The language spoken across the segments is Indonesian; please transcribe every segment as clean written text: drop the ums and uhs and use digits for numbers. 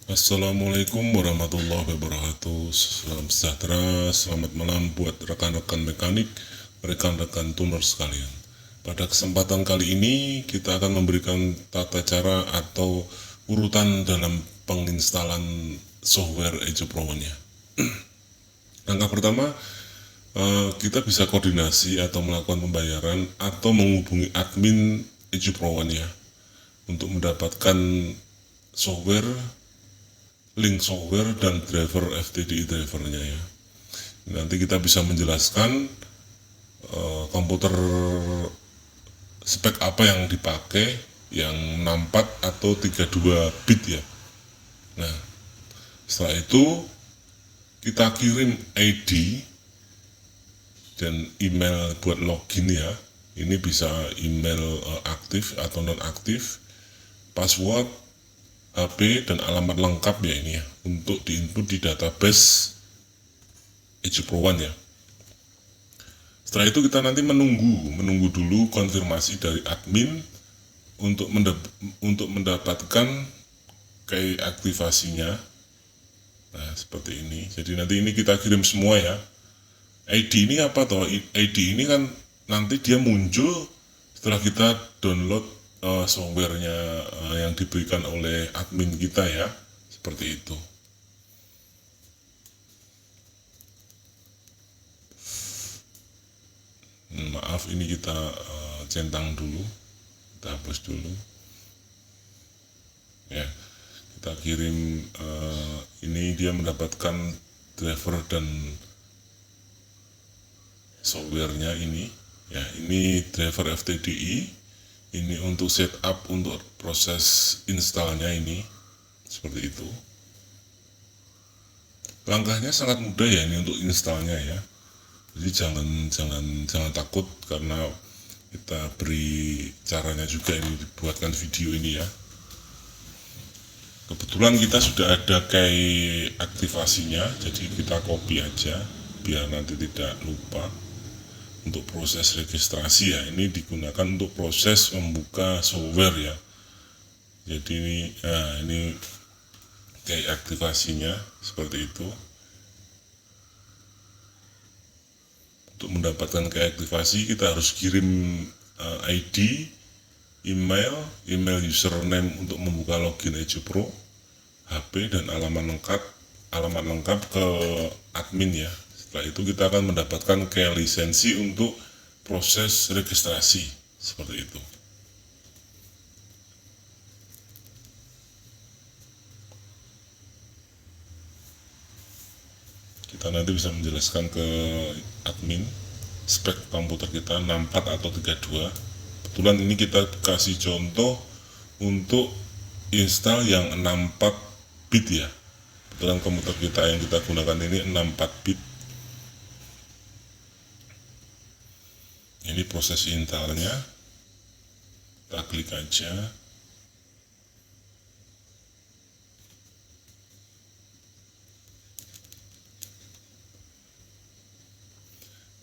Assalamualaikum warahmatullahi wabarakatuh. Salam sejahtera, selamat malam buat rekan-rekan mekanik, rekan-rekan tuner sekalian. Pada kesempatan kali ini kita akan memberikan tata cara atau urutan dalam penginstalan software Ejo Pro One-nya. Langkah pertama, kita bisa koordinasi atau melakukan pembayaran atau menghubungi admin Ejo Pro One-nya untuk mendapatkan software, link software dan driver FTDI drivernya ya. Nanti kita bisa menjelaskan komputer spek apa yang dipakai, yang 64 atau 32 bit ya. Nah, setelah itu kita kirim ID dan email buat login ya. Ini bisa email aktif atau non aktif, password, HP dan alamat lengkap ya ini ya, untuk diinput di database Ejo Pro One ya. Setelah itu kita nanti menunggu dulu konfirmasi dari admin untuk mendapatkan key aktivasinya. Nah, seperti ini. Jadi nanti ini kita kirim semua ya. ID ini apa toh? ID ini kan nanti dia muncul setelah kita download softwarenya yang diberikan oleh admin kita ya, seperti itu. Maaf, ini kita centang dulu, kita hapus dulu ya. Kita kirim ini dia mendapatkan driver dan softwarenya ini ya. Ini driver FTDI, ini untuk setup, untuk proses installnya ini, seperti itu. Langkahnya sangat mudah ya ini untuk installnya ya. Jadi jangan takut, karena kita beri caranya juga, ini dibuatkan video ini ya. Kebetulan kita sudah ada key aktivasinya, jadi kita copy aja biar nanti tidak lupa. Untuk proses registrasi ya, ini digunakan untuk proses membuka software ya. Jadi ini key aktivasinya seperti itu. Untuk mendapatkan key aktivasi kita harus kirim ID, email username untuk membuka login Ejo Pro, HP dan alamat lengkap ke admin ya. Setelah itu kita akan mendapatkan key lisensi untuk proses registrasi, seperti itu. Kita nanti bisa menjelaskan ke admin spek komputer kita 64 atau 32. Kebetulan ini kita kasih contoh untuk install yang 64 bit ya. Kebetulan komputer kita yang kita gunakan ini 64 bit. Ini proses installnya, kita klik aja.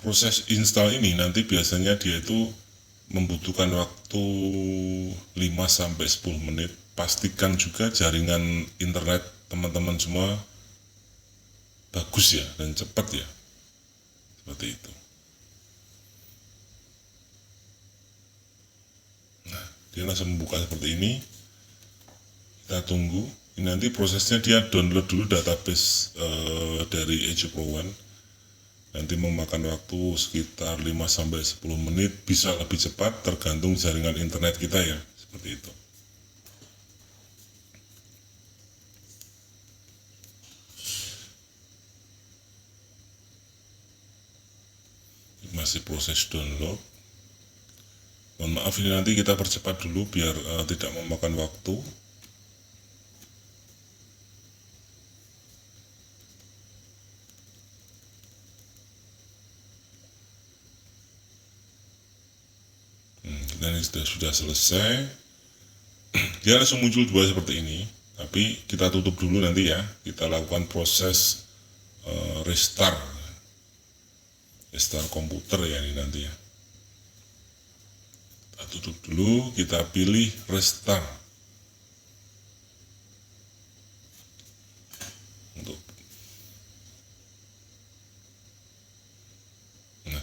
Proses install ini nanti biasanya dia itu membutuhkan waktu 5-10 menit. Pastikan juga jaringan internet teman-teman semua bagus ya dan cepat ya, seperti itu. Nah, dia langsung membuka seperti ini. Kita tunggu. Ini nanti prosesnya dia download dulu database dari Ejo Pro One. Nanti memakan waktu sekitar 5-10 menit, bisa lebih cepat tergantung jaringan internet kita ya, seperti itu. Masih proses download. Mohon maaf, ini nanti kita percepat dulu biar tidak memakan waktu. Dan ini sudah selesai. Dia langsung muncul dua seperti ini, tapi kita tutup dulu nanti ya. Kita lakukan proses restart komputer ya ini nanti ya. Kita tutup dulu, kita pilih restart.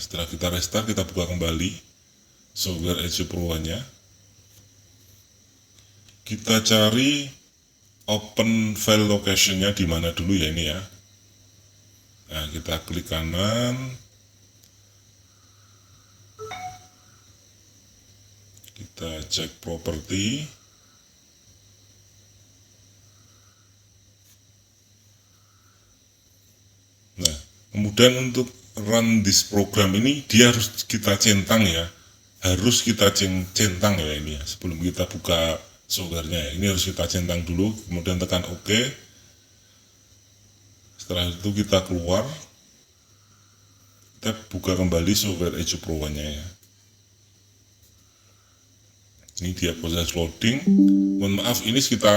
setelah kita restart, kita buka kembali software Edge Pro-nya. Kita cari open file location-nya di mana dulu ya ini ya. Nah, kita klik kanan. Kita cek properti. Nah, kemudian untuk run this program ini dia harus kita centang ya. Harus kita centang ya ini ya. Sebelum kita buka softwarenya ya. Ini harus kita centang dulu, kemudian tekan OK. Setelah itu kita keluar. Kita buka kembali software Edge Pro-nya ya. Ini dia proses loading. Mohon maaf, ini kita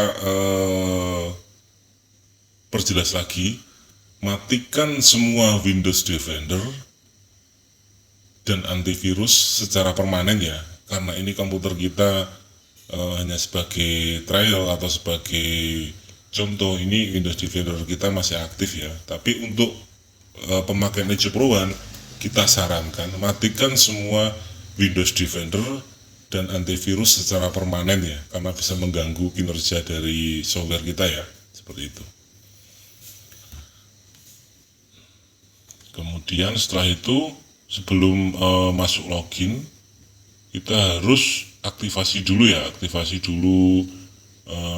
perjelas lagi. Matikan semua Windows Defender dan antivirus secara permanen ya. Karena ini komputer kita hanya sebagai trial atau sebagai contoh, ini Windows Defender kita masih aktif ya. Tapi untuk pemakaian Edge Pro One, kita sarankan matikan semua Windows Defender dan antivirus secara permanen ya, karena bisa mengganggu kinerja dari software kita ya, seperti itu. Kemudian setelah itu, sebelum masuk login, kita harus aktivasi dulu ya,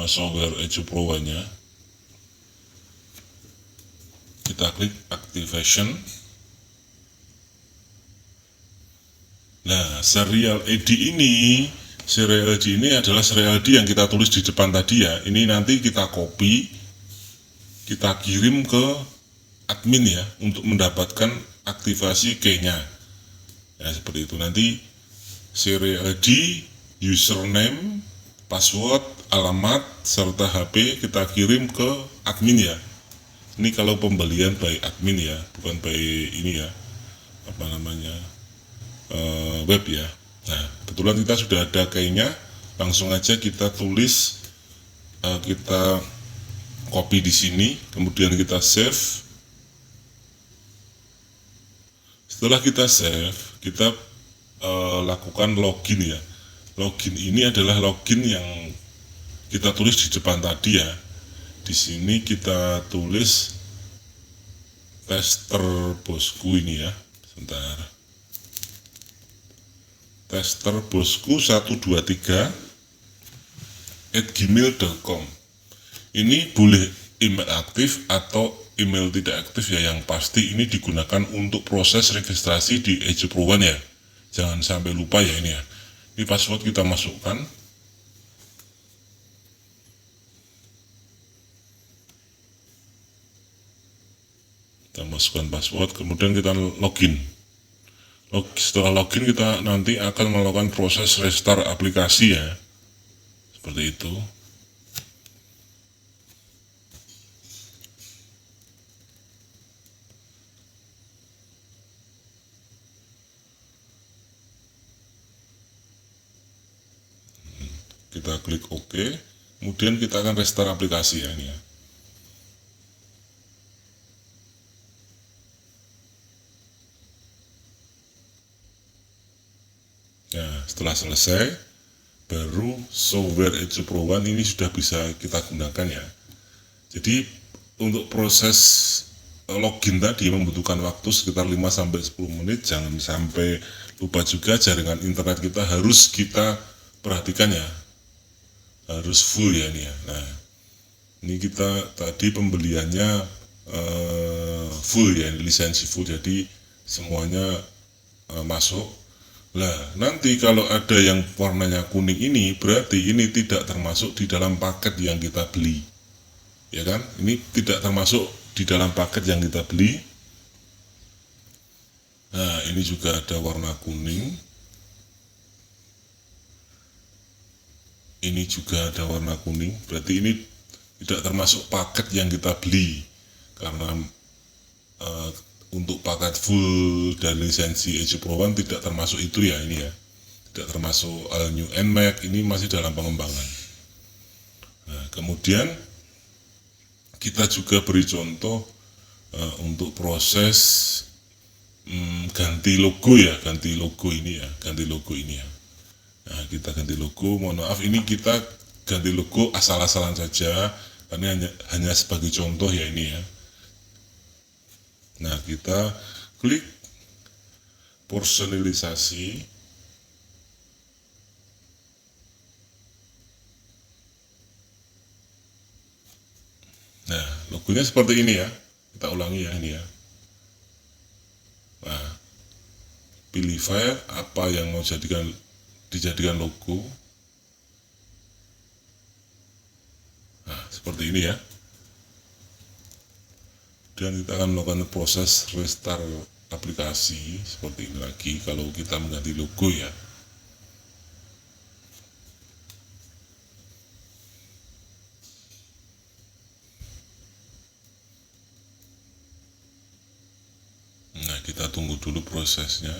software Edge Pro One-nya. Kita klik activation. Nah, serial ID ini adalah serial ID yang kita tulis di depan tadi ya. Ini nanti kita copy, kita kirim ke admin ya, untuk mendapatkan aktivasi key-nya. Ya, seperti itu. Nanti serial ID, username, password, alamat, serta HP kita kirim ke admin ya. Ini kalau pembelian by admin ya, bukan by ini ya, web ya. Nah, kebetulan kita sudah ada key-nya, langsung aja kita tulis, kita copy di sini, kemudian kita save. Setelah kita save, kita lakukan login ya. Login ini adalah login yang kita tulis di depan tadi ya. Di sini kita tulis tester bosku ini ya. Sebentar. Tester bosku 123@gmail.com. Ini boleh email aktif atau email tidak aktif ya, yang pasti ini digunakan untuk proses registrasi di Edge Pro One ya. Jangan sampai lupa ya ini ya. Ini password kita masukkan. Kita masukkan password, kemudian kita login. Setelah login kita nanti akan melakukan proses restart aplikasi ya. Seperti itu. Kita klik OK, kemudian kita akan restart aplikasi ya ini ya. Nah, setelah selesai, baru software Edge Pro One ini sudah bisa kita gunakan ya. Jadi untuk proses login tadi membutuhkan waktu sekitar 5-10 menit. Jangan sampai lupa juga jaringan internet kita harus kita perhatikan ya, harus full ya ini ya. Nah, ini kita tadi pembeliannya full ya, lisensi full, jadi semuanya masuk. Nah, nanti kalau ada yang warnanya kuning ini, berarti ini tidak termasuk di dalam paket yang kita beli. Ya kan? Ini tidak termasuk di dalam paket yang kita beli. Nah, ini juga ada warna kuning. Ini juga ada warna kuning. Berarti ini tidak termasuk paket yang kita beli. Karena untuk paket full dan lisensi Edge Pro One tidak termasuk itu ya ini ya. Tidak termasuk All New NMAX, ini masih dalam pengembangan. Nah, kemudian kita juga beri contoh untuk proses ganti logo ya, ganti logo ini ya, ganti logo ini ya. Nah, kita ganti logo. Mohon maaf, ini kita ganti logo asal-asalan saja, karena hanya sebagai contoh ya ini ya. Nah, kita klik personalisasi. Nah, logonya seperti ini ya. Kita ulangi ya ini ya. Nah, pilih file apa yang mau dijadikan logo. Nah, seperti ini ya. Dan kita akan melakukan proses restart aplikasi seperti ini lagi kalau kita mengganti logo ya. Nah, kita tunggu dulu prosesnya.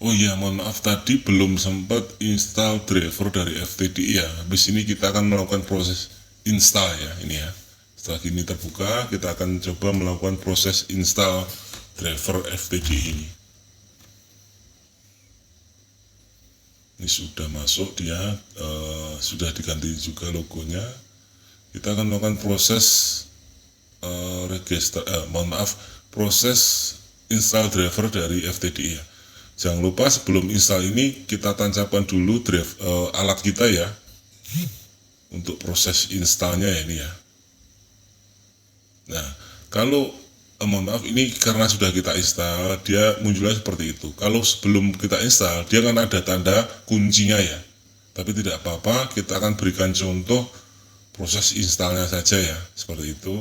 Oh iya, mohon maaf tadi belum sempat install driver dari FTDI ya. Habis ini kita akan melakukan proses install ya, ini ya. Setelah ini terbuka, kita akan coba melakukan proses install driver FTDI ini. Ini sudah masuk dia, sudah diganti juga logonya. Kita akan melakukan proses proses install driver dari FTDI ya. Jangan lupa sebelum install ini kita tancapkan dulu alat kita ya, untuk proses installnya ya ini ya. Nah, kalau mohon maaf, ini karena sudah kita install, dia munculnya seperti itu. Kalau sebelum kita install, dia kan ada tanda kuncinya ya. Tapi tidak apa-apa, kita akan berikan contoh proses installnya saja ya, seperti itu.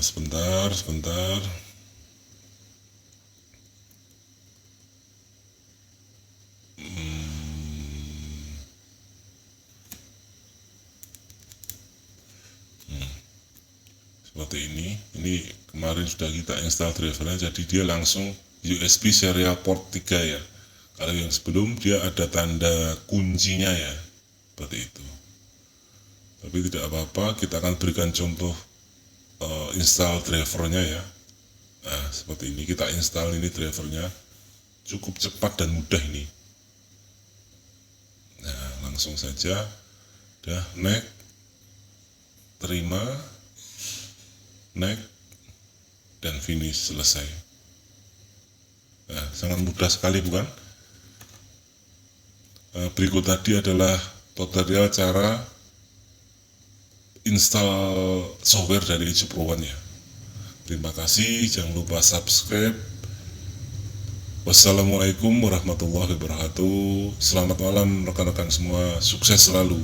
Sebentar. Seperti ini kemarin sudah kita install drivernya, jadi dia langsung USB serial port 3 ya. Kalau yang sebelum dia ada tanda kuncinya ya, seperti itu. Tapi tidak apa-apa, kita akan berikan contoh install drivernya ya. Nah, seperti ini kita install ini drivernya, cukup cepat dan mudah ini. Nah, langsung saja, dah next, terima, next, dan finish, selesai. Nah, sangat mudah sekali bukan? Berikut tadi adalah tutorial cara install software dari Pro One ya. Terima kasih, jangan lupa subscribe. Wassalamualaikum warahmatullahi wabarakatuh. Selamat malam rekan-rekan semua, sukses selalu.